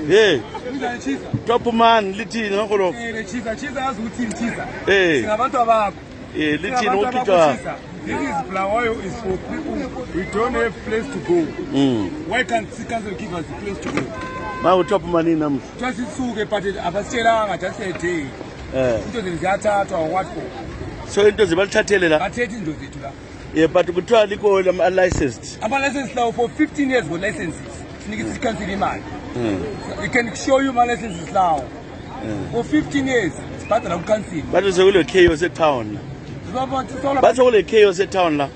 Hey, top man, little, no, hey, little, this is flower is for people we don't have place to go. Why can't Council give us a place to go? My top money numbers. Just suke but abasela just a day. Into the Zata or what for? So it does about Chatela. Yeah, but we try to call them unlicensed. I'm licensed now for 15 years with licenses. You can show you my licenses now. For 15 years, it's part of country. But it's all chaos at town. But all the chaos at town. Do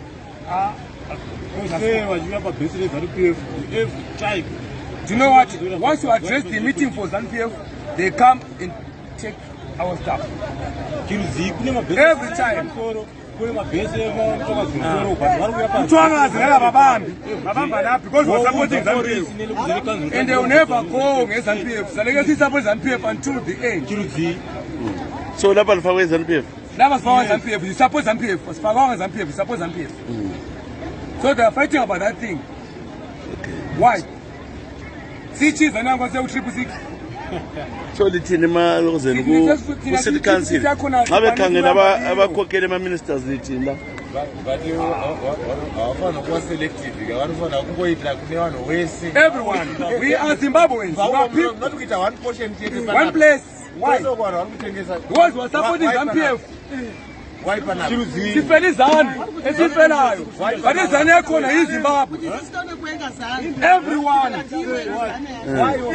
you know what? Once you address the meeting for ZANU-PF, they come and take our stuff. Every time. Because we're supporting ZANU-PF. And they will never go against ZANU-PF. So they support ZANU-PF until the end. So that's why ZANU-PF. That's why ZANU-PF. You support ZANU-PF. You support ZANU-PF. So they are fighting about that thing. Why? See, cheese and I'm going to say 666. So the cinema was in the city council. Have a candidate about cooking my ministers. But you are selective. Everyone, we are Zimbabweans. One place. Why? Because we are supporting ZANU-PF. Sifenizana esifelayo but izana yakhona yiZimbabwe everyone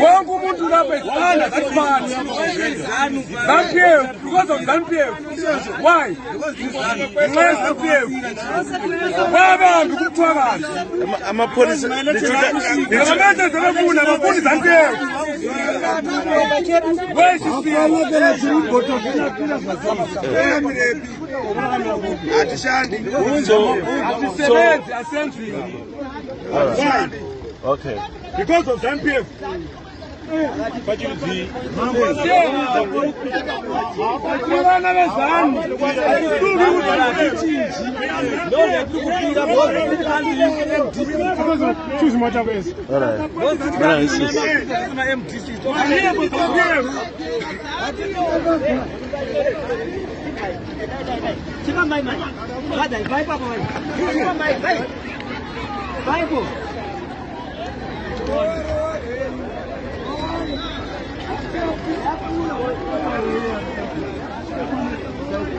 wonke umuntu lapha esana sifana ZANU-PF because of ZANU-PF why ZANU-PF babambi ukuthwakaza amapholisa ngabamende zelefuna bafuni ZANU-PF okay. Because of ZANU-PF. But you see, choose much of this. All right.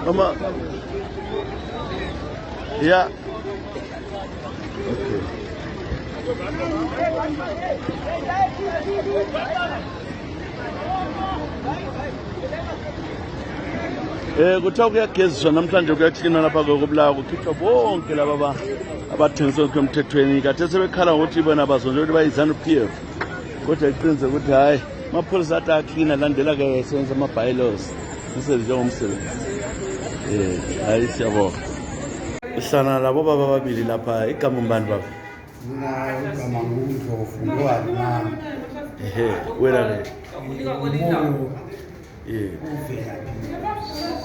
Mama. Yeah. Kuthiwa kuyageziswa namhlanje kuyathina lapha kokubulawa kukhithwa bonke laba abathengisa emthethweni kade sebekhala ngokuthi bona bazonje ukuthi bayiZANU-PF kodwa iqinize ukuthi hayi amapholisa athi aklina landela ke senza ama-bylaws umsebenzi njengomsebenzi hayi siyabonga uhlala labo baba babili lapha igama mbani baba mina igama nguNdlovu ngowani wena ke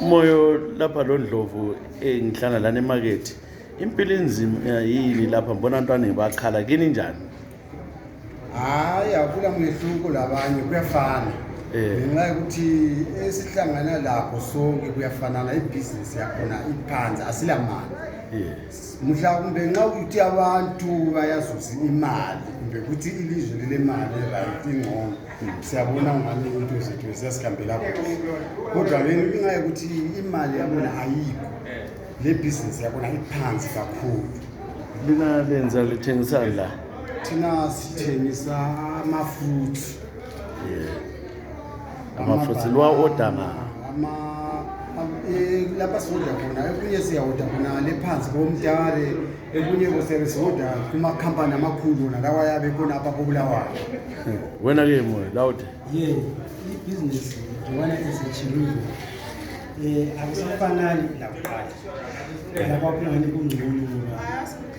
moyo lapha lo Ndlovu ngihlala lana emarket impilo inzima yini lapha mbona abantwana bakhala kini njani hayi akula mehluko labanye kuyafana ngenxa yokuthi esihlangana lapho sonke kuyafanana ibhizinisi yakhona iphansi asilamali mhlawumbe nxa ukuthi abantu bayazuza imali kumbe ukuthi ilizwe lelemali bayingcono siyabona ngani into zethu sesikhambela kodwa ngenxa yokuthi imali yabona ayikho le business yakona iphansi kakhulu lina lenza lithengisa la thina sithengisa ama-fruits ama-fruits lwa order nga lapha sihoda khona ekunye siyahoda khona le phansi komtare ekunye kosere sihoda kumakhampani amakhulu nalawa yabe khona apha koBulawayo wena-ke moyo lawude ibhizinisi ngibona esechilile akusafanani lakuqala lapha kungani kungcono ngoba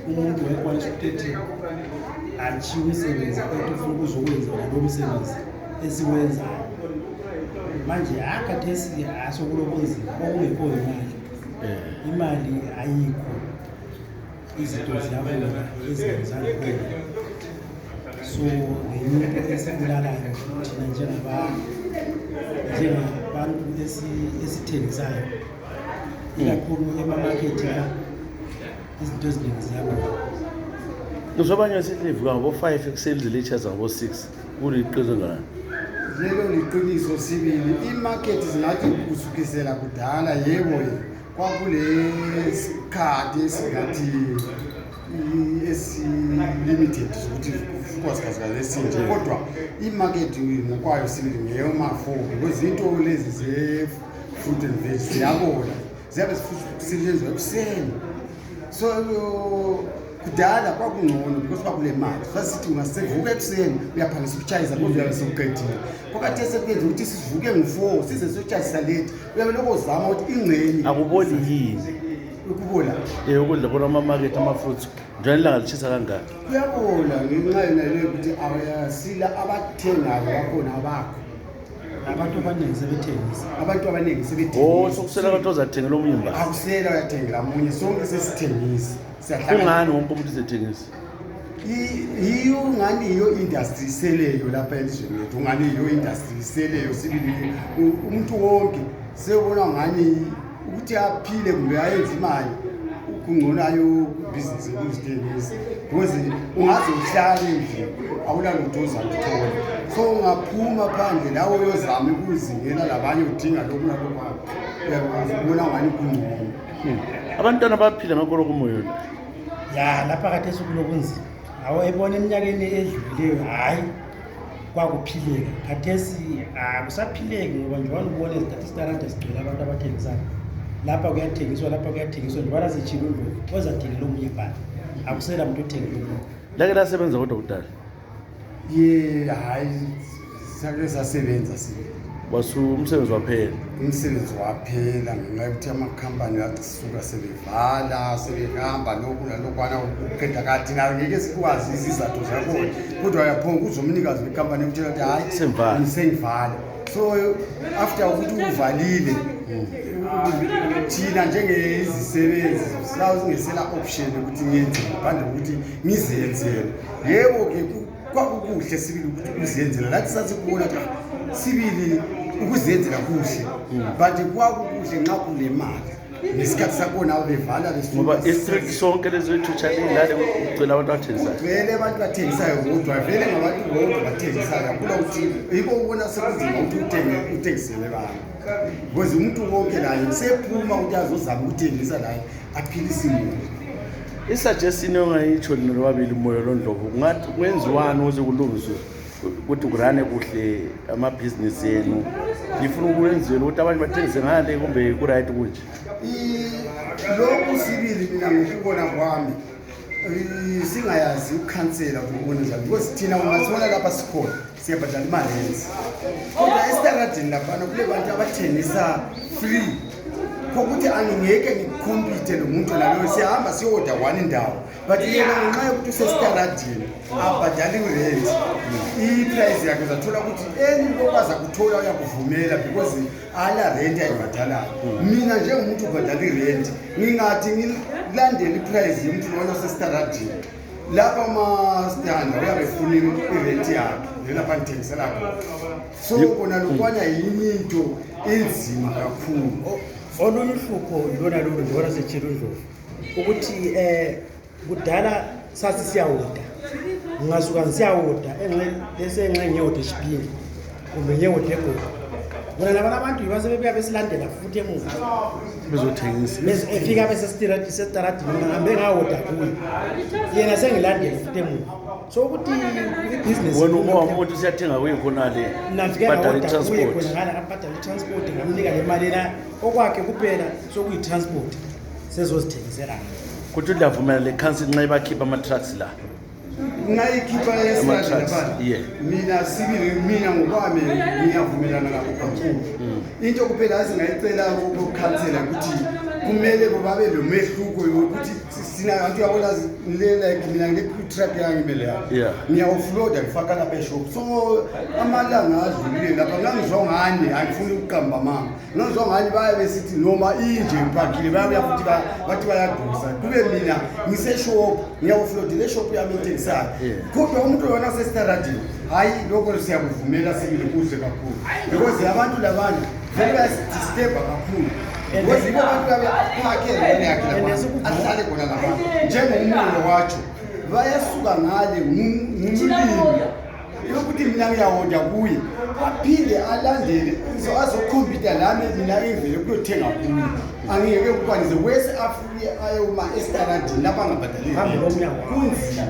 umuntu wayekwanisa ukuthi achiwe umsebenzi ethi ufuna ukuzokwenza lo msebenzi esiwenzayo manje akhathesi asokulobunzima okungekho imali ayikho izinto ziyabona ezingenzanga kwena. So ngenyuko esibulalayo thina njengabantu esithengisayo ikakhulu emamakhethi la izinto eziningi ziyabona. Nizobanye silivuka ngo-5 ekuseni zilitshaza ngo-6 kuliqiniso ngani? Lelo liqiniso sibili. Imarket zingathi kusukisela kudala yebo kwakulesikhathi esingathi esi-limited sokuthi kusikhasikhazi esinje kodwa imarket ngokwayo sibili ngeyoma-4 because into lezi ze-fruit and veg ziyabona ziyabe zisetshenziswa ekuseni. So kudala kwakungcono because bakule mali sasithi ungasevuka ekuseni uyaphangisa ukutshayisa kodwa uyabe sewuqedile. Phakathi esekwenza ukuthi sivuke ngo-4 size siyotshayisa late uyabe lokho uzama ukuthi ingxenye Akuboli yini? ukubola Ukudla khona ama-market ama-fruits njalo ilanga lishisa kangaka? kuyabola ngenxa yona leyo ukuthi awasila abathengayo bakhona abakho. Abantu abaningi sebethengisa. Abantu abaningi sebethengisa. Sokusela abantu ozathengela omunye mbala? Akusela uyathengela omunye sonke sesithengisa. Kungani wonke umuntu usethengisa? Yiyo ngani yiyo industry iseleyo lapha elizweni lethu ngani yiyo industry iseleyo sibili umuntu wonke sebona ngani ukuthi aphile kumbe ayenze imali kungcono ayo business yokuzithengisa because ungaze uhlale endlini awunalutho ozakuthola. So ungaphuma phandle lawo uyozama ukuzingela labanye udinga lokhu nalokhu uyabona ngani kungcono. Abantwana baphila ngakho kumoyo. Ya lapha kade sokulobunzima. Awu ebona eminyakeni edlulileyo hayi kwakuphileka. Khathesi akusaphileki ngoba nje wanubona izitarada sigcwele abantu abathengisayo. Lapha kuyathengiswa nje barazitshila uNdlovu ozathengela omunye ibhali. Akusela umuntu othengela umuntu. Lake lasebenza kodwa kudala? Hayi sake sasebenza sibili. Umsebenzi waphela? Umsebenzi waphela ngenxa yokuthi amakhampani asuka sebevala sebehamba lokhu nalokwana ukuqeda kade nayo ngeke sikwazi izizathu zakhona kodwa uyaphonga uzomnikazi wekhampani ukutshela ukuthi hayi sengivala. So after ukuthi uvalile thina njengezisebenzi singazingesela option ukuthi ngenze ngaphandle ukuthi ngizenzele. Yebo ke kwakukuhle sibili ukuthi uzenzela lathi sasikubona sibili ukuzenzela kuhle but kwakukuhle nxa kule mali nesikhathi sakhona bevala ngoba istrict sonke lezoyithuthana ilale ucela abantu bathengisayo. Vele abantu bathengisayo kodwa vele ngabantu bonke bathengisayo akula ukuthi yiko ubona sekunzima ukuthi uthengisele abantu because umuntu wonke naye sephuma ukuthi azozama ukuthengisa naye aphilise imali. Isuggestion ongayitsho nobabili umoya loNdlovu ngathi kwenziwani ukuze kulungiswe ukuthi kurane kuhle amabhizinisi yenu ngifuna ukwenziwe ukuthi abantu bathengise ngale kumbe kuright kunje? Lokhu sibili mina ngikubona kwami singayazi ukukhansela ukubona njalo because thina ungasibona lapha sikhona siyabhadala imali yenzi kodwa esitaradini laphana kule bantu abathengisa free kokuthi angingeke ngikhompithe lo muntu naloyo siyahamba siyoda one indawo but yena ngenxa yokuthi usesitaradini abhadala irent iprice yakhe uzathola ukuthi lokwazi akuthola uyakuvumela because ala rent ayibhadalayo. Mina njengomuntu ubhadala irent ngingathi ngilandele iprice yomuntu lona osesitaradini lapha ama-standa uyabefuna irent yakhe lapha ngithengisela khona. So kona lokwana yinye into enzima kakhulu. Olunye uhlupho lona lolu ngibona setshela uNdlovu ukuthi kudala sathi siyawoda ngingasuka ngisiyawoda enxe ngiyoda esipingi kumbe ngiyoda eGoli bona laba abantu basebebuya besilandela futhi emuva bezothengisa efika besesitaradini ngihambe ngawoda kuyo yena sengilandela futhi emuva. So ukuthi ibhizinesi wena umuntu siyathenga kuye khona le badala i-transport abhadala i-transport ngamnika le mali la okwakhe kuphela sokuyi-transport sezozithengisela kuthi udlavumela le council nxa ibakhipha ama-trucks la ngayikhipha esitradini mina sibili mina ngokwami ngiyavumelana nabo kakhulu. Into kuphela singayicela ukukhansela ukuthi kumele babe lo mehluko yokuthi sina abantu yabona like mina ngile-truck yangimele Yeah. ngiyawufloda ngifaka lapha eshop so amalanga adlulile lapha ngangizwa ngani angifuni ukuqamba mama ngangizwa ngani baye besithi noma inje ngipakile bayabuya futhi bathi bayadusa kube mina ngiseshop ngiyawufloda le shop yami ethengisayo kodwa umuntu yona sesitaradini hayi lokho siyakuvumela sibili kuhle kakhulu because abantu labanye vele bayasisteba kakhulu because ibo abantu abaphakele wena yakhe lapha ahlale khona lapha njengommulo watsho bayasuka ngale ngumlimi yokuthi mina ngiyawonda kuye aphinde alandele so azokhompyuta lami mina evele kuyothenga kuye angeke ukwanise wese afike ayoma estaradini lapha angabhadaleli kunzima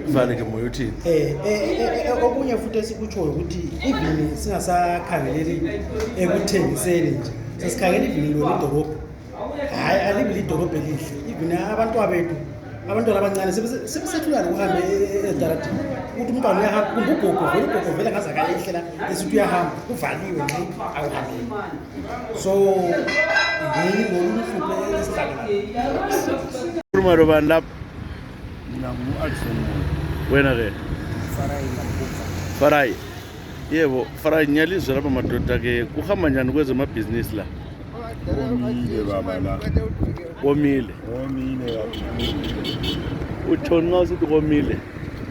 Mfana ke moyo uthini? Okunye futhi esikutshoyo ukuthi even singasakhangeleli ekuthengiseni nje sesikhangela even lo idorobha hayi alibi idorobha elihle even abantwana bethu abantwana abancane sebesethulana ukuhamba estaradini ukuthi umntwana uyahamba kumbe ugogo vele ngaze akayehlela esithi uyahamba uvaliwe nje awuhambi so yini ngoluhluphe esihlangana Khuluma lo bani lapha? Mina ngu-Alson Wena ke? Farai Lambuka. Farai. Yebo, Farai nyalizwe lapha madoda ke kuhamba njani kwezemabhizinisi la? Omile baba la. Komile. Omile kakhulu. Uthoni nxa usithi komile?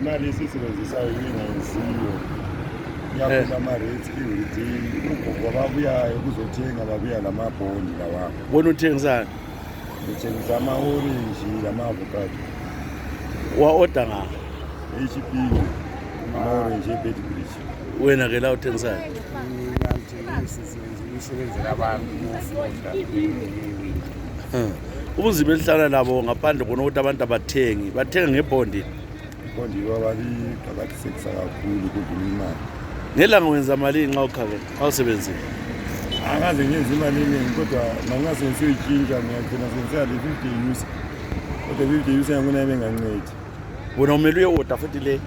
Imali esiyisebenzisayo ingayenziyo. Iyakhula ama-rates i-within. Ugogo ababuyayo ukuzothenga babuya lamabhondi lawa. Wena uthengisani? Ngithengisa ama-orange lama-avocado. Wa-order nga? HP, ama-orange e-Bedbridge. Wena ke la uthengisani? Ngisebenzela abantu Ubunzima elihlala nabo ngaphandle khona ukuthi abantu abathengi bathenga ngebhondi. Ibhondi babaliqakathekisa kakhulu kudlula imali. Ngelanga wenza malini nxa ukhake xa usebenzile? Angaze ngenza imali eningi kodwa mangase ngisiyitshintsha ngiyagcina sengisiya le 50 use. Kodwa 50 use ngakuna bengancedi. Wena umele uye-order futhi le?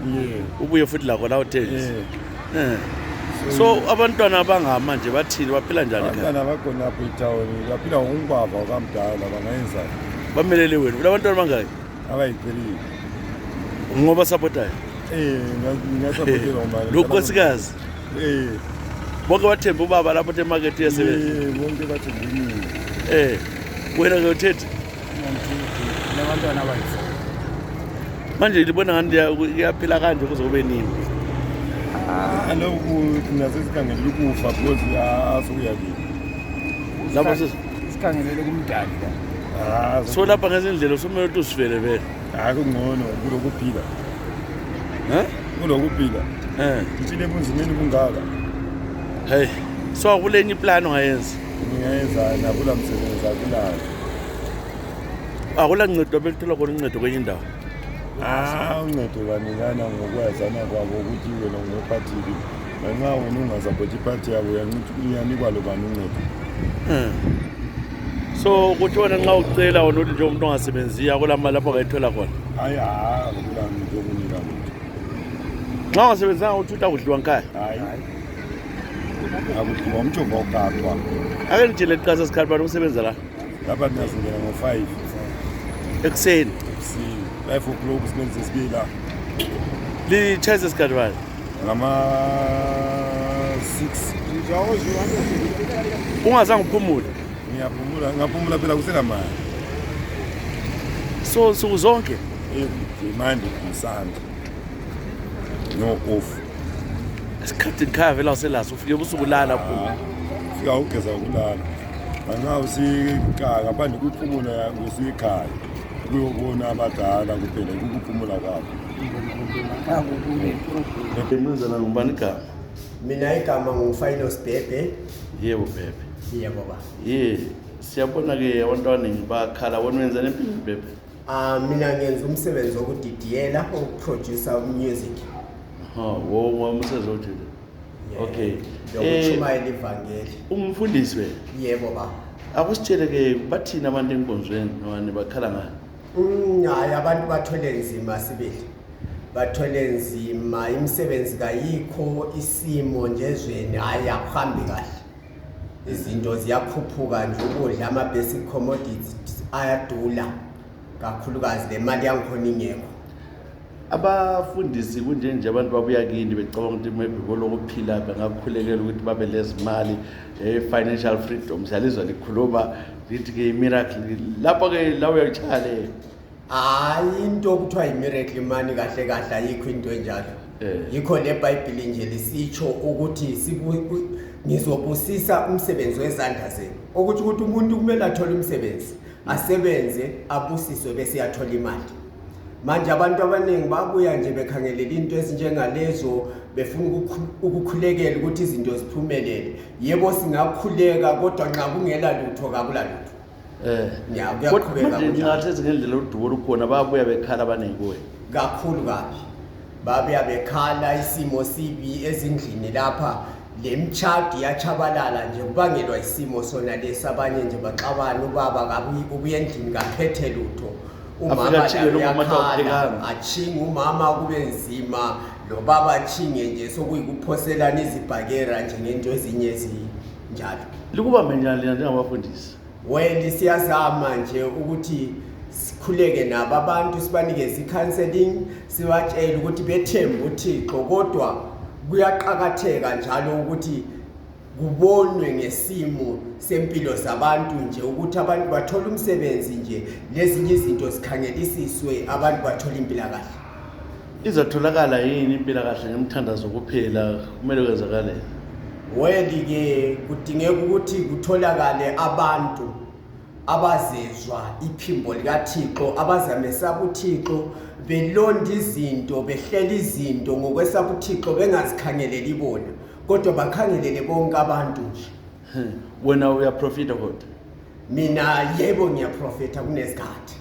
Ubuye futhi lakho la uthengisa? So abantwana abangama nje bathini baphila njani ekhaya? Abantwana bakhona lapho etown baphila ngokubaba okamdala bangayenzani. Bamelele wena. Abantwana bangaki? Abayi-3. Ngoba supportayo? Ngingasapotela umali. Lonkosikazi? Bonke bathemba ubaba lapho emarket yasebenza? Bonke bathembile. Wena ke uthethi? Nabantwana abayi-4. Manje libona ngani iyaphila kanje kuzobe nini? Lokhu thina sesikhangela ukufa because asukuyakini. Lapho sikhangelele kumdali la. So lapha ngezindlela usumele ukuthi usivele vele. Hayi kungcono kulokuphila. Kulokuphila. Ngithile bunzimeni bungaka. Hey, so akulenye iplan ongayenza? Ngingayenza nabula msebenzi akulayo. Akula ncedo belithola khona uncedo kwenye indawo. Uncedo baningana ngokwazana kwabo ukuthi wena ungephathile. Nxa wena ungasapoti iphathi yabo uyanikwa lo bani uncedo. So kuthi wena nxa ucela wona ukuthi nje umuntu ongasebenziyo kula mali lapho akayithola khona? Hayi akula muntu okunika muntu. Nxa ungasebenzanga uthutha kudliwa nkhaya? Hayi. Akudliwa umthombo ogadwa. Ake ngitshele liqasa sikhathi bani umsebenza la? Lapha ningasingena ngo-5 ekuseni. 5 o'clock simenze sibili la. Li-chase sikhathi bani? Ngama-6. Ungazange uphumule? Ngaphumula phela kuselamali. So nsuku zonke? Monday to Sunday. No off. Isikhathi ngikhaya vele awuselaso ufike ubusuku lala phuma. Fika ugeza ukulala. Manxa usikaka ngaphandle kuphumula ngesikhaya. Kuyobona abadala kuphela ukuphumula kwabo. Ngimenzela ngubani igama? Mina igama nguFinal Sibebe. Yebo bebe. Yebo baba. Siyabona ke abantwana ngibakhala wona wenzani empilweni bebe? Mina ngenza umsebenzi wokudidiyela ukuproducer music. Wo umsebenzi othile. Okay. Ngokuchumayela ivangeli. Umfundisi we? Yebo baba. Akusitshele ke bathina abantu enkonzweni nani bakhala ngani? Hayi abantu bathole nzima sibili. Bathole nzima imisebenzi kayikho isimo nje ezweni hayi akuhambi kahle. izinto ziyakhuphuka nje ukudla ama-basic commodities ayadula kakhulukazi le mali yangikhona ingekho. Abafundisi kunjenje abantu babuya kini becabanga ukuthi maybe bolokuphila bengakhulekela ukuthi babe lezimali financial freedom siyalizwa likhuluma lithi-ke i-miracle lapho-ke la uyayitshale Hayi into okuthiwa i-miracle mani kahle kahle ayikho into enjalo. Yikho le Bible nje lisitsho ukuthi ngizobusisa umsebenzi wezandla zenu. Ukuthi umuntu kumele athole umsebenzi, asebenze, abusiswe bese yathola imali. Manje abantu abaningi babuya nje bekhangelela into ezinjengalezo befuna ukukhulekela ukuthi izinto ziphumelele. Yebo singakhuleka kodwa nxa kungela lutho kakula lutho. Kodwa manje ngathi ezingendlela udubo lukhona babuya bekhala abaningi kuwe. Kakhulu kabi. Babuya bekhala isimo sibi ezindlini lapha lemchadi yachabalala nje kubangelwa isimo sona lesabanye nje baxabana ubaba kabi ubuye endlini kaphethe lutho. Umama yakhala achinga umama kube nzima lo baba achinge nje sokuyikuphoselana izibhakera nje ngento ezinye ezinjalo. Likuba menjani lena njengabafundisi? Well siyazama nje ukuthi sikhuleke nabo abantu sibanikeze i-counseling sibatshele ukuthi bethembe uThixo kodwa kuyaqhakatheka njalo ukuthi kubonwe ngesimo sempilo zabantu nje ukuthi abantu bathola umsebenzi nje lezinye izinto sikhangelisiswe abantu bathola impilo kahle. Izatholakala yini impilo kahle ngemthandazo kuphela kumele kwenzakale? Well-ke kudingeka ukuthi kutholakale abantu abazezwa iphimbo likaThixo abazamesaba uThixo belonda izinto behlela izinto ngokwesaba uThixo bengazikhangeleli bona kodwa bakhangelele bonke abantu nje. Wena uyaprofita kodwa? Mina yebo ngiyaprofita kunesikhathi.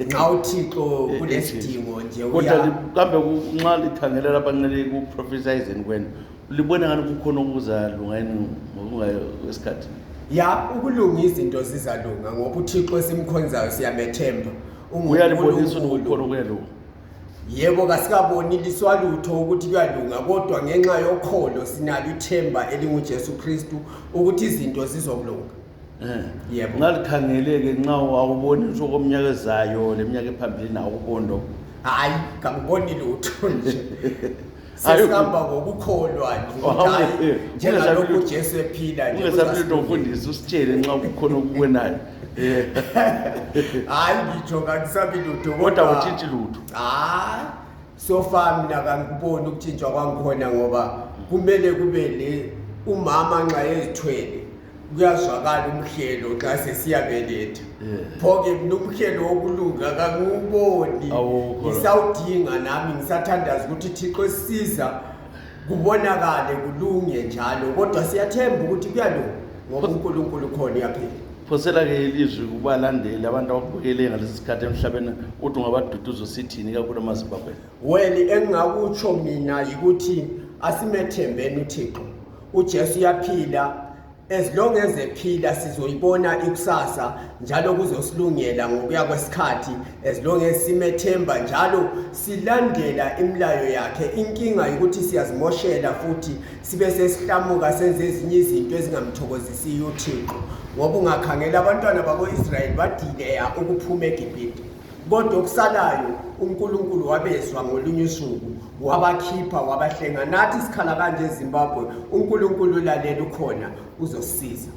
Nxa uThixo kulesidingo nje kodwa kambe nxa likhangelela abancane ku-prophesizing kwenu libona ngani kukhona ukuzalunga yini ngokungayesikhathi? Ya ukulunga izinto zizalunga ngoba uThixo simkhonzayo siyamethemba. Uyalibonisa ukuthi kukhona kuyalunga? Yebo kasikaboni liswalutho ukuthi kuyalunga kodwa ngenxa yokholo sinalo ithemba elinguJesu Kristu ukuthi izinto zizokulunga. Yebo. Ngalikhangeleke nxa awuboni nje okomnyaka ezayo leminyaka ephambili nawo ubondo. Hayi ngangiboni lutho nje. Sesihamba ngokukholwa nje njengalokhu uJesu ephila nje. Ungesaphi umfundisi usitshele nxa kukhona okubonayo. Hayi ngitsho kangisabi lutho kodwa uthinti lutho. Hayi so far mina kangiboni ukutshintshwa kwangikhona ngoba kumele kube le umama nxa ezithwele kuyazwakala umhlelo xa sesiyabeletha. Pho-ke mina umhlelo wokulunga kangiwuboni. Ngisawudinga nami ngisathandaza ukuthi Thixo sisiza kubonakale kulunge njalo kodwa siyathemba ukuthi kuyalunga ngoba uNkulunkulu khona yaphela. Phosela-ke ilizwi kubalandeli abantu abakubukele ngalesi sikhathi emhlabeni uthi ungabaduduza sithini kakhulu amaZimbabwe? Well engingakutsho mina yikuthi asimethembeni uThixo. uJesu yaphila. As long as ephila sizoyibona ikusasa njalo kuzosilungela ngokuya kwesikhathi as long as simethemba njalo silandela imilayo yakhe. Inkinga ukuthi siyazimoshela futhi sibe sesihlamuka senze ezinye izinto ezingamthokozisiyo uThixo ngoba ungakhangela abantwana bako-Israyeli badileya ukuphuma eGibhithe kodwa okusalayo uNkulunkulu wabezwa ngolunye usuku wabakhipha wabahlenga. Nathi sikhala kanje eZimbabwe uNkulunkulu ulalela ukhona uzosisiza.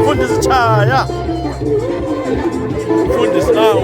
Fundisi chaya. Fundisi nawo.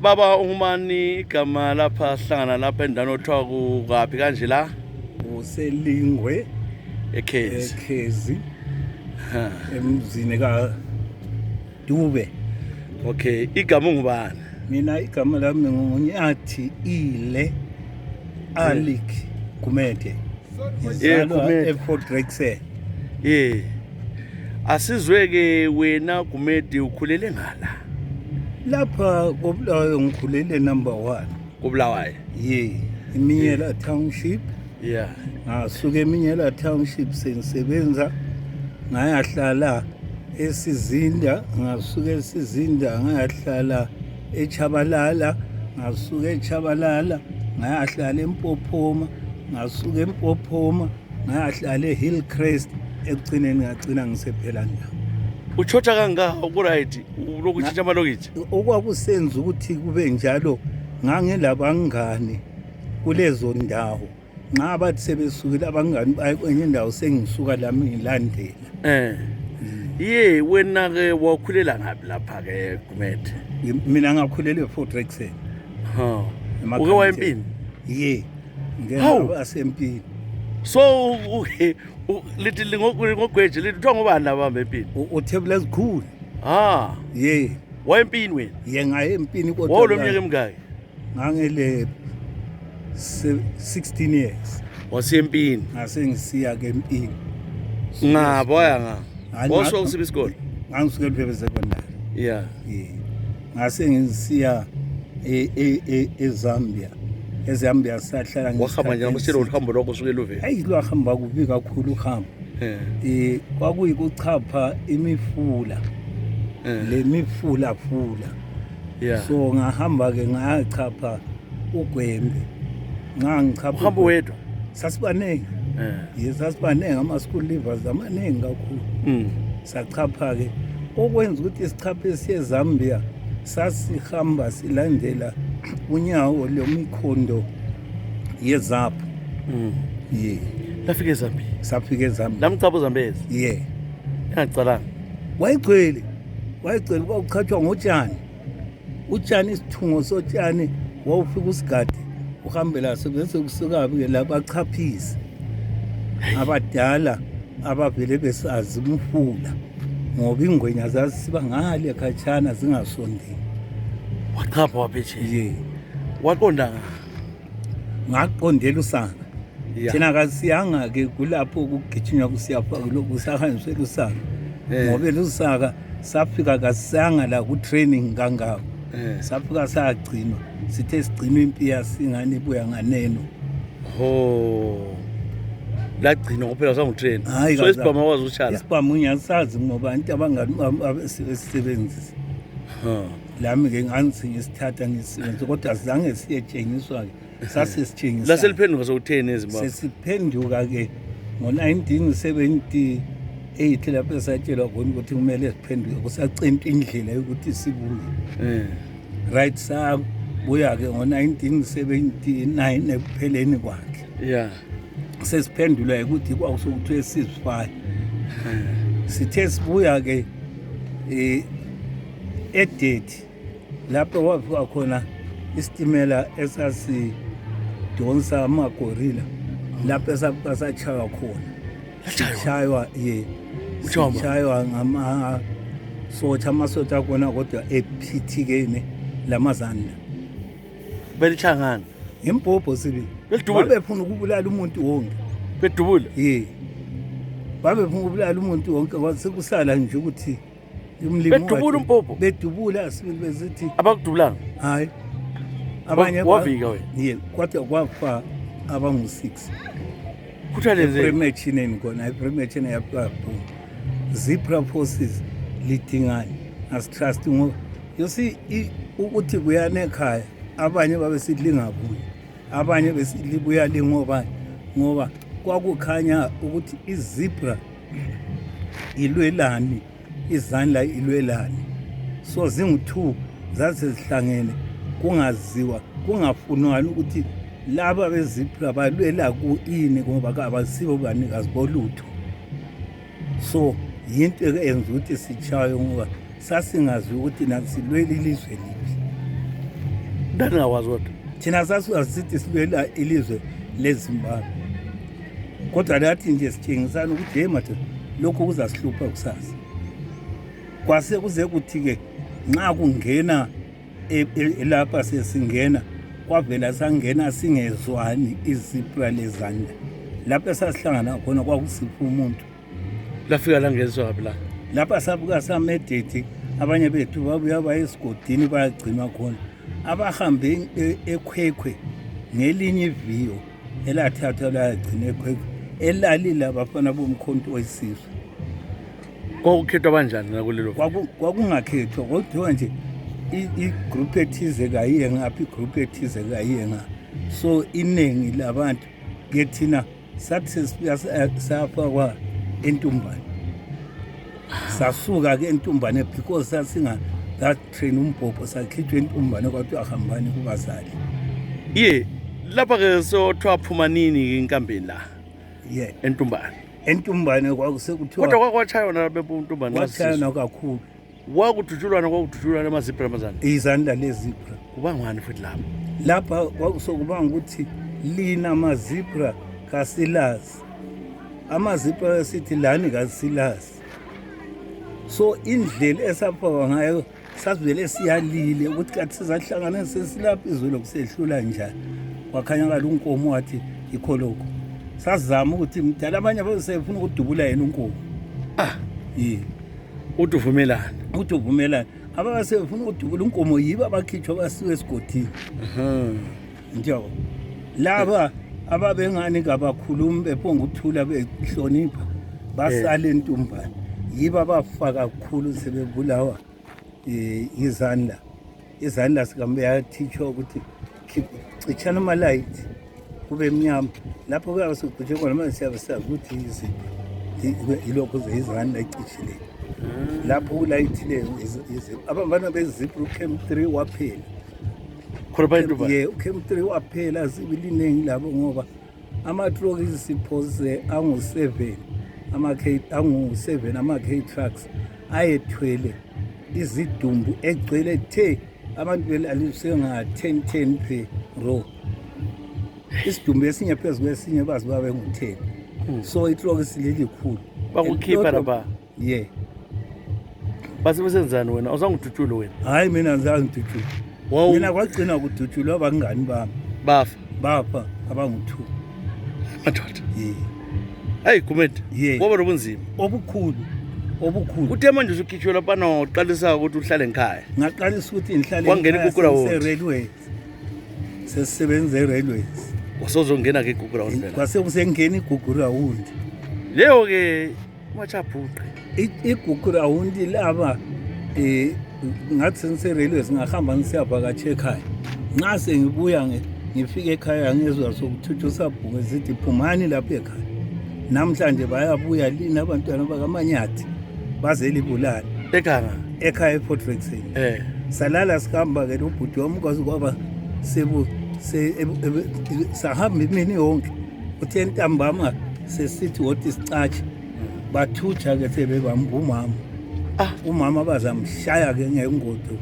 Baba umani igama lapha hlangana lapha endaweni othiwa kuphi kanje la uselingwe ekhezi emzini ka Dube. Okay, igama ngubani? Mina igama lami nguNyathi Ile Alik Kumete. Kumete eFort Rexel. Asizweke wena Kumete ukhulele ngala. Lapha koBulawayo ngikhulele number 1. Kobulawayo. Iminyela Township. Ngasuke Iminyela Township sengisebenza ngayahlala eSizinda, ngasuke eSizinda ngayahlala eChabalala, ngasuke eChabalala ngayahlala eMpophoma, ngasuke eMpophoma ngayahlala eHillcrest, ekugcineni ngagcina ngisephela la. Uchocha kanga ukuright lokutshintsha amalokithi okwakusenza ukuthi kube njalo ngangelabangani kulezo ndawo nxa bathi sebesukile abangani bayekwenye indawo sengisuka lami ngilandela. Wena ke wakhulela ngaphi lapha ke Kumete? Mina ngakhulela eFort Rexel. Uke wayempini? Ngeke asempini. So lithi ngogweje lithi kuthiwa ngobani laba empini? Uthebula ezikhulu. Wayempini wena? Ngaye empini kodwa. Wawulomnyaka emngaki? Ngangele 16 years. Wasempini? Ngasengisiya ke empini. Ngaboya nga. Wosho usibe isikole? Ngangisuke ePhebe secondary. Ngase ngisiya eZambia. eZambia sahlala wakhamba nje ngomshelo uhambo lokho usuke eLuveni. Hayi lo hamba kubi kakhulu uhambo. Kwakuyikuchapha imifula. Le mifula. So ngahamba ke ngachapha uGwembe. Ngangichapha uhambo wedwa. Sasibanenge. Sasibanenge ama school leavers amaningi kakhulu. Sachapha ke okwenza ukuthi isichaphe siyeZambia sasihamba silandela unyawo lomikhondo yeZapho. Lafika eZambia. Safika eZambia. Lamchapho Zambezi. Ngicalanga. Wayigcwele kwakuchathwa ngotshani. Utshani isithungo sotshani wawufika usigade uhambela bese kusuka ke la bachaphisi. Abadala abavele besazi umfula ngoba ingwenya zasiba ngale khatshana zingasondeli. Wachapha waphetshe. Waqonda ngaqondela usanga. Thina kasiyanga ke kulapho ukugijinywa kusiyapha kusahanjiswa usanga. Ngoba lusaka safika kasanga la ku training kangako. Saphuka sagcinwa sithe sigcinwa impi yasingane ibuya nganeno. Lagcinwa kuphela sangutrain. Hayi, So isibhamu akwazi ukutshala. Isibhamu ngiyasazi ngoba abantu abangani abasebenzisa. Lami-ke ngangithi ngisithatha ngisebenzisa kodwa zange siyetshengiswa-ke sasesitshengisa. Laseliphenduka sokutheni eZimbabwe? Sesiphenduka-ke ngo-1978 lapho esatshelwa khona ukuthi kumele siphenduke kusacentwa indlela yokuthi sibuye. Right, sabuya-ke ngo-1979 ekupheleni kwakhe. Yeah. Sesiphendulwa ukuthi kwakusokuthiwe ceasefire. Sithe sibuya-ke eDethi lapho kwafika khona isitimela esasidonsa amagorilla lapho esatshaywa khona. Sitshaywa sitshaywa amasotsha akhona kodwa ephithikene lamazanda. Belichangana. Impopho sibili. Babefuna ukubulala umuntu wonke. Bedubula? Babefuna ukubulala umuntu wonke kwasekusala nje ukuthi umlimi bedubula umpopho. Bedubula sibili bezithi abakudubulanga. Hayi. Abanye wavika wena. Kodwa kwafa abangu-6. Kuthaleze Premachineni khona ipremachine yapha. Zebra forces lidingani asitrust ngoba you see ukuthi kuyane ekhaya abanye babesithi lingabuyi abanye besithi buya ngoba kwakukhanya ukuthi izebra ilwelani izandla ilwelani so zingu2 zazihlangene kungaziwa kungafunwani ukuthi laba bezebra balwela kuini ngoba abasibo banikazi bolutho. So yinto eyenza ukuthi sitshaye ngoba sasingazi ukuthi nathi silwela ilizwe liphi. Ndangakwazi kodwa thina sasithi silwela ilizwe leZimbabwe kodwa lathi nje sitshengisana ukuthi hey madoda lokho kuzasihlupha kusasa. Kwase kuze kuthi-ke nxa kungena lapha sesingena kwavela sangena singezwani izebra lezandla lapho sasihlangana khona kwakusipha umuntu. Lafika la ngezwe kabi la. Lapha sabuka samedethi abanye bethu babuya baye esigodini bayagcinwa khona. Abahambe ekhwekhwe ngelinye iviyo elathathwa layagcina ekhwekhwe elalile abafana bomkhonto wesizwe. Kwakukhethwa kanjani nakulelo? Kwakungakhethwa kodwa nje igroup ethize kayiye ngaphi igroup ethize kayiye ngaphi. So iningi labantu ke thina sathi safakwa entumbane. Sasuka ke entumbane because sasinga that train umpopho sakhithwe entumbane kwathi ahambani kubazali. Lapha ke so thwaphuma nini inkambeni la? Entumbane kwakusekuthiwa kodwa kwakwatshaywa nabebuntumbane kwatshaywa kakhulu. Wakudutshulwana amazebra amazana. Izandla lezebra. Kubangani futhi lapha? Lapha kwakusokubanga ukuthi lina amazebra kasilazi. Amazebra sithi lani kasilazi. So indlela esaphawa ngayo sasivele siyalile ukuthi kathi sizahlangana sesilapha izolo kusehlula njani. Wakhanya kala unkomo wathi ikholoko. Sazama ukuthi mdala abanye abasefuna ukudubula yena unkomo. Uvumelana. Abasefuna ukudubula unkomo yibo abakhitshwa basiwe esigodini. Njalo. Laba ababengani ngabakhulumi bephonga ukuthula behlonipha basale entumbane. Yibo abafaka kakhulu sebebulawa izandla sikambe yathithwa ukuthi citshana amalight kube mnyama lapho kuyabe sekucishe khona manje siyabe ukuthi yilokho izandla ecishile lapho kulayithileyo abantwana bezipho ucamp 3 waphela ucamp 3 waphela zibiliningi labo ngoba amatrokisi siphose angu-7 ama-K trucks ayethwele izidumbu egcwele the abantu belaliswe nga-10 per row. Isidumbu esinye phezu kwesinye bazi babe ngu-10. So itrokisi lilikhulu bakukhipha lapha. Basebenzani wena awuzangidutshulo wena? Hayi mina ngizangidutshulo. Mina kwagcina kudutshulwa abangani bami bafa abangu-2 madoda. Hayi kumede kwaba nobunzima obukhulu obukhulu Uthe manje usukhitshwe lapha uqalisa ukuthi uhlale ekhaya. ngaqalisa ukuthi ngihlale Wangena iGugurawundi. railways sesisebenza railways Wasozongena ke iGugurawundi phela. kwase kusengena iGugurawundi Leyo ke machaphuqe. iGugurawundi laba ngathi senise railways ngahamba ngisiyabhakatshe ekhaya nxa sengibuya ngifike ekhaya ngezwe sokuthuthwa sabhunga zithi phumani lapha ekhaya namhlanje bayabuya lina abantwana bakamanyathi bazelibulala ekhaya ePort Rexon salala sikhamba ke ubhuti wami kwazi kwaba sahamba imini yonke uthe ntambama sesithi wothi sicatshe bathutsha ke sebebamba umama umama bazamshaya ke ngengodo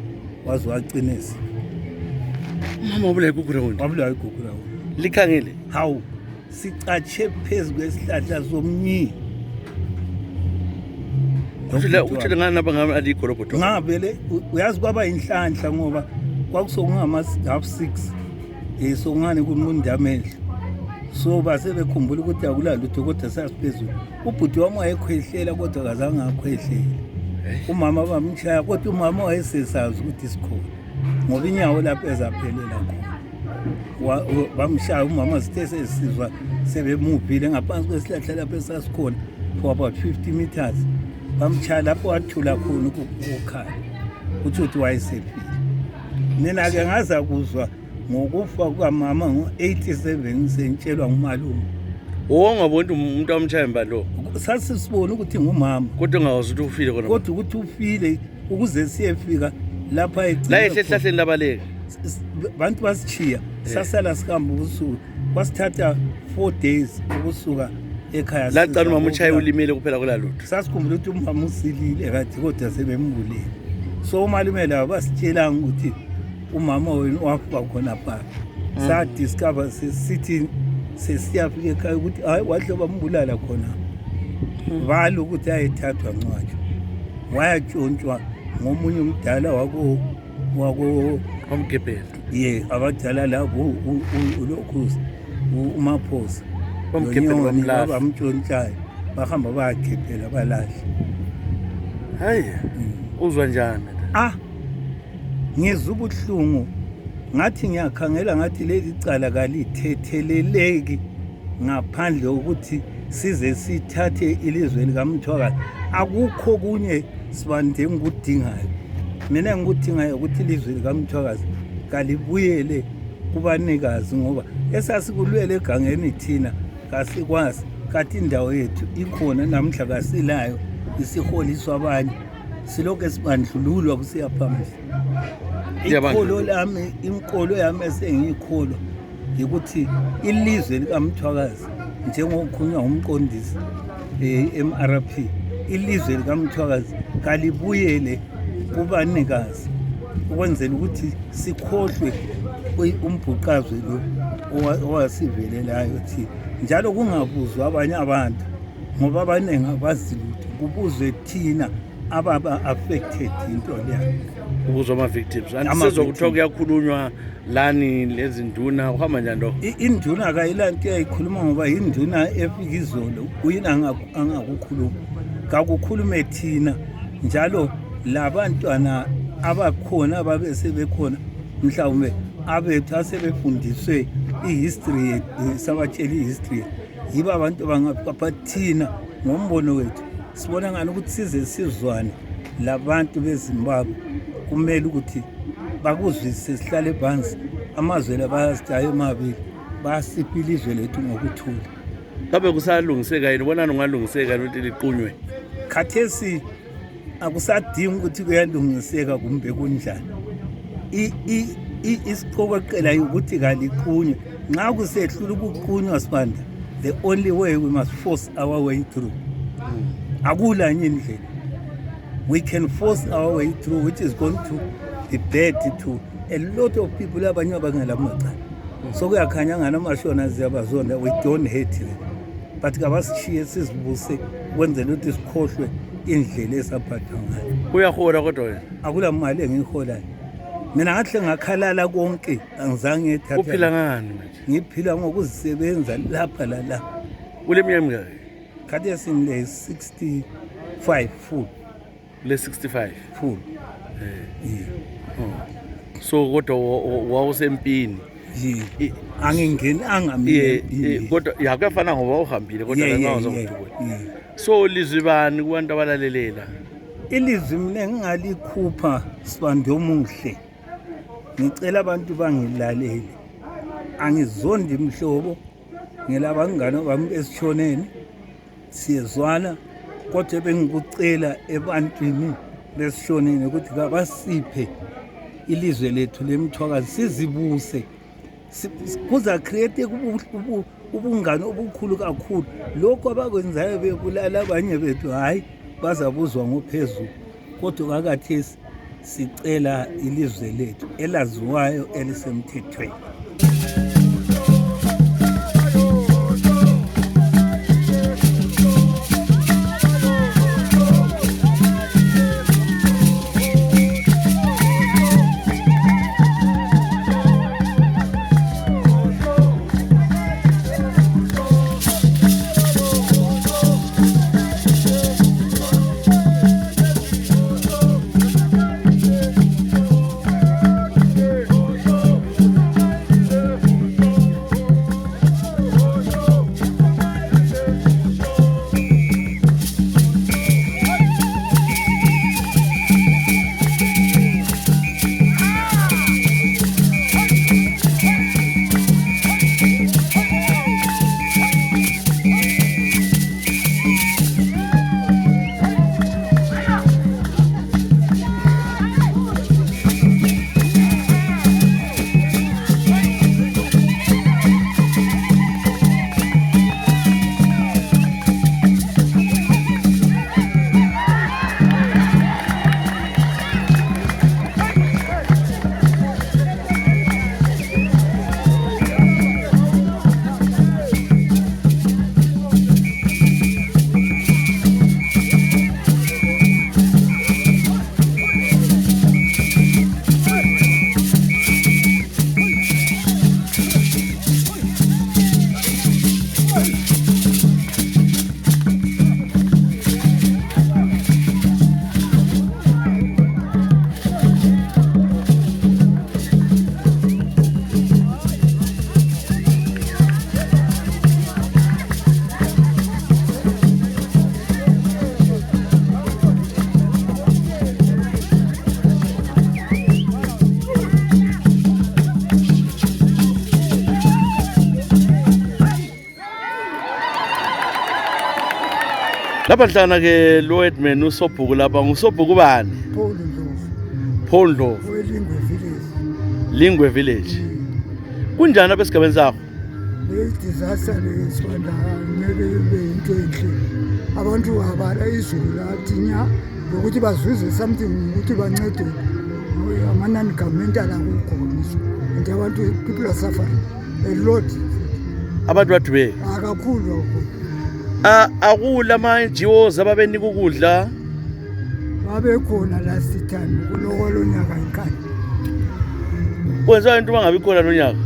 wazi waqinisa Mama ubula iGugurawundi. wabulawa iGugurawundi Likhangele. hawu sicatshe phezulu kwesihlahla somnyi Uthele ngani naba ngami alikho robot. ngavele uyazi kwaba inhlanhla ngoba kwakusokungama half 6 sokungane kunqunda amehlo so base bekhumbula ukuthi akulala lutho kodwa sasiphezulu ubhuti wami wayekhwehlela kodwa kazange akhwehlele umama bamshaya kodwa umama wayesesazi ukuthi sikhona ngoba inyawo lapho ezaphelela khona bamshaya umama sithe sesizwa sebemubhile ngaphansi kwesihlahla lapho esasikhona for about 50 meters bamshaya lapho wathula khona ukukhala ukuthi wayesephila mina ke ngaza kuzwa ngokufa kukamama ngo-87 sentshelwa ngumalume Ongabona umuntu amshaya mbalo. sasisibona ukuthi ngumama Kodwa ungawazi ukuthi ufile khona. kodwa ukuthi ufile ukuze siyefika lapha La ehlahleni labaleka. bantu basichiya sasala sikhamba ubusuku kwasithatha 4 days ukusuka ekhaya La cala umama uchaye ulimele kuphela kulalutho. sasikhumbula ukuthi umama usilile kathi kodwa sebembulile so umalume laba basitshela ukuthi umama wenu wafa khona pha sadiscover sesithi sesiyafika ekhaya ukuthi hayi wahle bambulala khona balo ukuthi ayethathwa ncwatsho wayatshontshwa ngomunye umdala wako Omgebhela. abadala labo ulokhuzi umaphosa Omgebhela bamlahle. bamtshontshayo bahamba bayakhephela balahle Hayi. Uzwa njani? ngizwa ubuhlungu ngathi ngiyakhangela ngathi leli cala kalithetheleleki ngaphandle ukuthi size sithathe ilizwe likaMthwakazi akukho kunye sibande ngikudingayo mina ngikudingayo ukuthi ilizwe likaMthwakazi kalibuyele kubanikazi ngoba esasikulwele egangeni thina kasikwazi kathi indawo yethu ikhona namhla kasilayo isiholiswa abanye silokho esibandlululwa kusiya phambili inkolo yami esengiyikholo ukuthi ilizwe likaMthwakazi njengokukhulunywa ngumqondisi MRP ilizwe likaMthwakazi kalibuyele kubanikazi ukwenzela ukuthi sikhohlwe umbhuqazwe lo owasivelelayo thina njalo kungabuzwa abanye abantu ngoba abaningi abazi lutho kubuzwe thina ababa-affected into leyo Ubuzwa ama-victims. Andisezwa kuthiwa kuyakhulunywa lani lezi nduna uhamba njani lo? induna kayilanto yayikhuluma ngoba yinduna efika izolo uyini angakukhuluma kakukhulume thina njalo labantwana abakhona ababesebekhona mhlawumbe abethu asebefundiswe ihistory sabatshela ihistory yibo abantu bangabathina ngombono wethu sibona ngani ukuthi size sizwane labantu beZimbabwe kumele ukuthi bakuzwisise sihlale phansi amazwe la bayasitayo emabili basipha ilizwe lethu ngokuthula Kabe kusalungiseka yini ubona ungalungiseka ukuthi liqunywe? khathesi akusadingi ukuthi kuyalungiseka kumbe kunjani isiqokoqela ukuthi kaliqunywe nxa kusehlula ukuqunywa Sibanda the only way we must force our way through akula enye indlela we can force our way through which is going to be bad to a lot of people abanye abangela macala so kuyakhanya ngana mashona ziyabazonda we don't hate them but kabasishiye sizibuse kwenzela ukuthi sikhohlwe indlela esaphathwa ngayo Uyahola kodwa wena. akula mali engiholayo mina ngahle ngakhalala konke angizange ethathe Uphila ngani manje? ngiphila ngokuzisebenza lapha la Ule mnyama ngeke. khathi esingile 60 5 full le 65 full. so kodwa wawusempini Angingeni angamile. kodwa yakuyafana ngoba uhambile kodwa ngawuzokudukela so lizwi bani kubantu abalalelela Ilizwi mina engingalikhupha Sibande omuhle. Ngicela abantu bangilalele. Angizondi imhlobo ngelabangane bami esishoneni. Siyezwana kodwa bengikucela ebantwini besishoneni ukuthi kabasiphe ilizwe lethu lemthwakazi sizibuse. Kuza create ubungane obukhulu kakhulu. Lokho abakwenzayo bebulala abanye bethu hayi bazabuzwa ngophezulu. Kodwa kakathesi sicela ilizwe lethu elaziwayo elisemthethweni. lapha hlana ke lo Edman usobhuku lapha ngusobhuku bani Paul Ndlovu Lingwe village kunjani apha esigabeni sakho disaster lesibanda ngeke ibe into enhle abantu abala izulu lathi nya ukuthi bazuze something ukuthi bancede amanani governmental akukhonisa and abantu people are suffering a lot abantu badube akakhulu akula ama-NGOs ababenika ukudla babekhona last time kuloko lonyaka inkani kwenza into bangabi khona lonyaka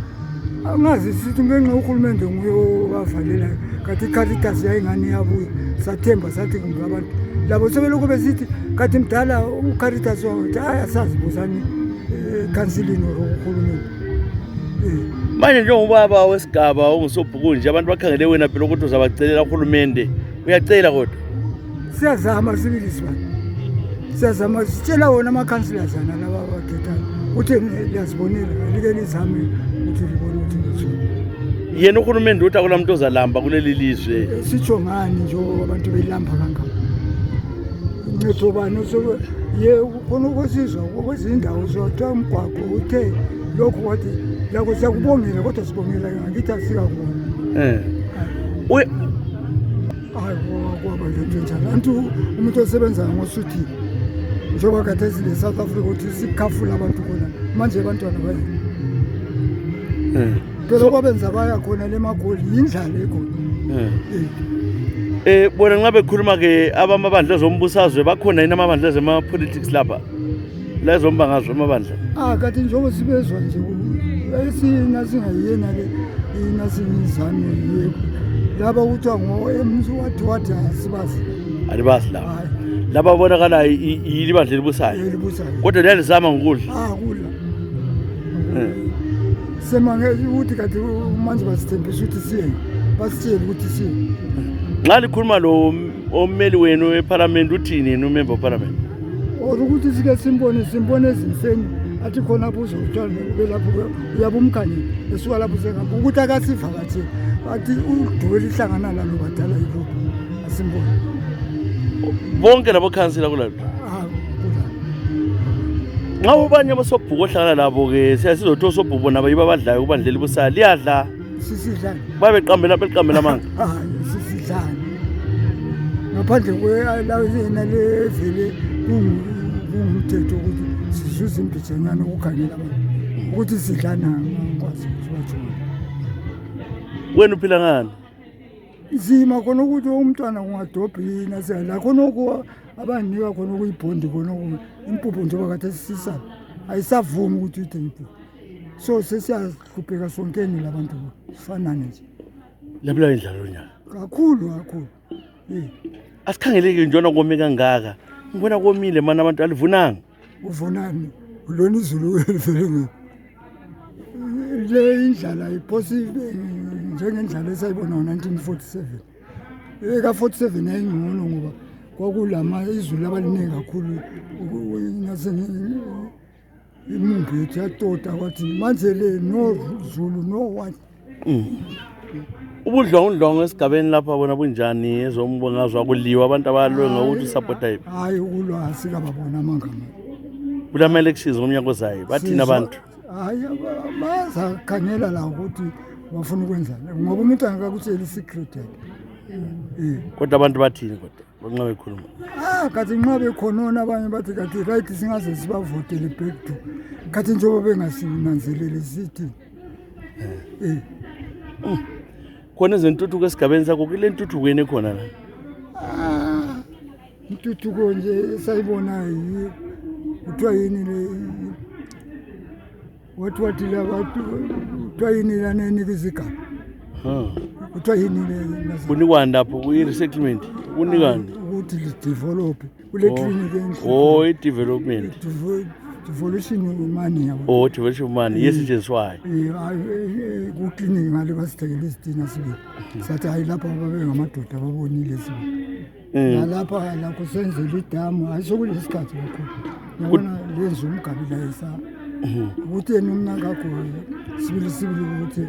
angazi sithi ngenxa uhulumende nguye obavalelayo kathi iCaritas yayingani yabuya sathemba sathi kumbe abantu labo sebelokhu besithi kathi mdala uCaritas wathi hayi asazibuzani councilini uhulumende manje njengobaba wesigaba ongusobhuku nje abantu bakhangele wena phela ukuthi uzabacelela uhulumende uyacela kodwa siyazama sibili sibani siyazama sitshela wona ama-councillors ana laba bakhethayo ukuthi liyazibonela like lizame ukuthi libone ukuthi ngithini yena uhulumende uthi akula muntu ozalamba kuleli lizwe sitsho ngani njengoba abantu belamba kangaka uncedo bani ye khona ukwesizwa kwezindawo zothiwa umgwaqo uthe lokhu wathi lako siyakubongela kodwa sibongela ngakithi asikakubona kwaba lento njalo antu umuntu osebenza ngosuthi njengoba khathesi le-South Africa ukuthi sikhafula abantu khona manje abantwana baye phela kwabenza baya khona le magoli yindlala ekhona bona nxa bekhuluma-ke abamabandla ezombusazwe bakhona yini amabandla ezema-politics lapha la ezombangazwe amabandla kathi njengoba sibezwa nje esina singayiyena-ke ina singizane yebo laba kuthiwa ngo-MC wathi asibazi alibazi laba Hayi. laba bonakala yili bandla elibusayo Elibusayo. kodwa liyalizama ngokudla Kudla. Semangeke ukuthi kade manje basithembisa ukuthi siye. Basitshela ukuthi siye. nxa likhuluma lo ommeli wenu eparlament uthini yena umember oparlament Ukuthi sike simbone ezinseni athi khona buzo utshwala belapho uyabe umkhanyile esuka lapho sengapha ukuthi akasivakatheli athi udwele ihlangana lalo badala yilokho asimbone. bonke labo khansila kulapho nxa ubanye abasobhuku ohlangana labo-ke siyasizothiwa osobhuku nabo yibo abadlayo kubandla elibusayo liyadla sisidlani beqambela amanga hayi sisidlani ngaphandle kweyena levele kungumthetho ukuthi sizuze imbijanyana ukukhangela abantu ukuthi sidlana ngakwazi ukuthi bathona wena uphila ngani nzima khona ukuthi umntwana kungadobhina la khona abanika khona okuyibhondi khona impuphu njengoba kade sisisana ayisavumi ukuthi uyithenge impuphu so sesiyahlupheka sonkeni labantu sifanane nje laphila indlalo nyaka kakhulu asikhangeleki njona kome kangaka ngibona komile mana abantu alivunanga uvunani lona izulu vele le indlala iphosible njengendlala esayibona ngo-1947 eka-47 yayingcono ngoba kwakulama izulu abaliningi kakhulu imumbi yethu yatota kwathi manje le no zulu no what ubudlongudlongo esigabeni lapha bona bunjani ezombongazwa kuliwa abantu abalwe ngokuthi usapota yiphi hayi ukulwa asikababona amangama kulama-elections ngomnyaka ozayo bathini abantu hayi bazakhangela la ukuthi bafuna ukwenzani ngoba umuntu angakakutshela i-secret yakhe kodwa abantu bathini kodwa banxa bekhuluma kathi nxa bekhonona abanye bathi kathi right singaze sibavotele back to kathi njengoba bengasinanzeleli sithi khona ezentuthuko esigabeni sakho kule ntuthuko yeni ekhona la intuthuko nje esayibona kuthiwa yini le wathi la bantu kuthiwa yini lana enika izigaba kuthiwa yini le kunikwani lapho kuyi-resettlement kunikani ukuthi lidevelophe kule clinic i-development devolution money yabo devolution money yesetshenziswayo kuklinikhi ngale basithekele izitina sibili sathi hayi lapha babengamadoda babonile sibili nalapha lakho senzela idamu hayi sokulesi sikhathi kakhulu yabona lenza umgabila yesa ukuthi yena umnankakho sibili ukuthi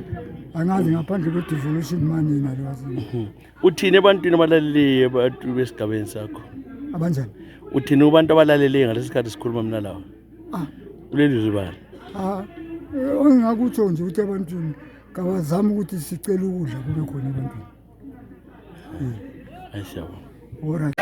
angazi ngaphandle kwe-devolution money nalewasini uthini ebantwini abalaleleyo abantu besigabeni sakho abanjani uthini kubantu abalaleleyo ngalesi sikhathi sikhuluma mina lawa kuleli zwi bani ongingakutsho nje ukuthi ebantwini kabazama ukuthi sicele ukudla kube khona ebantwini ayisiyabo Alright.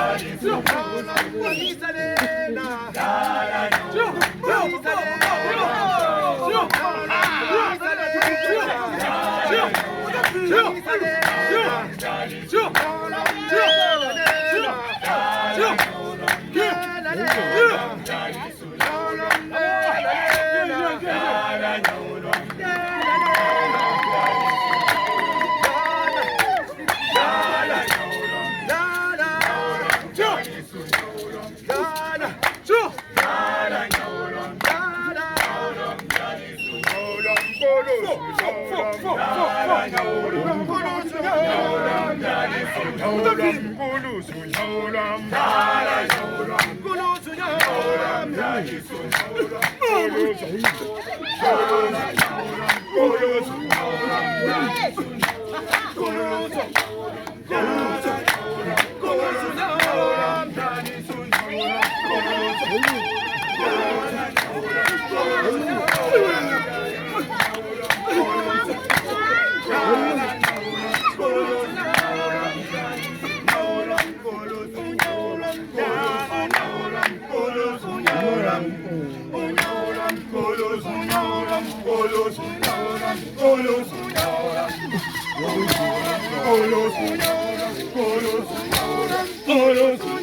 Olos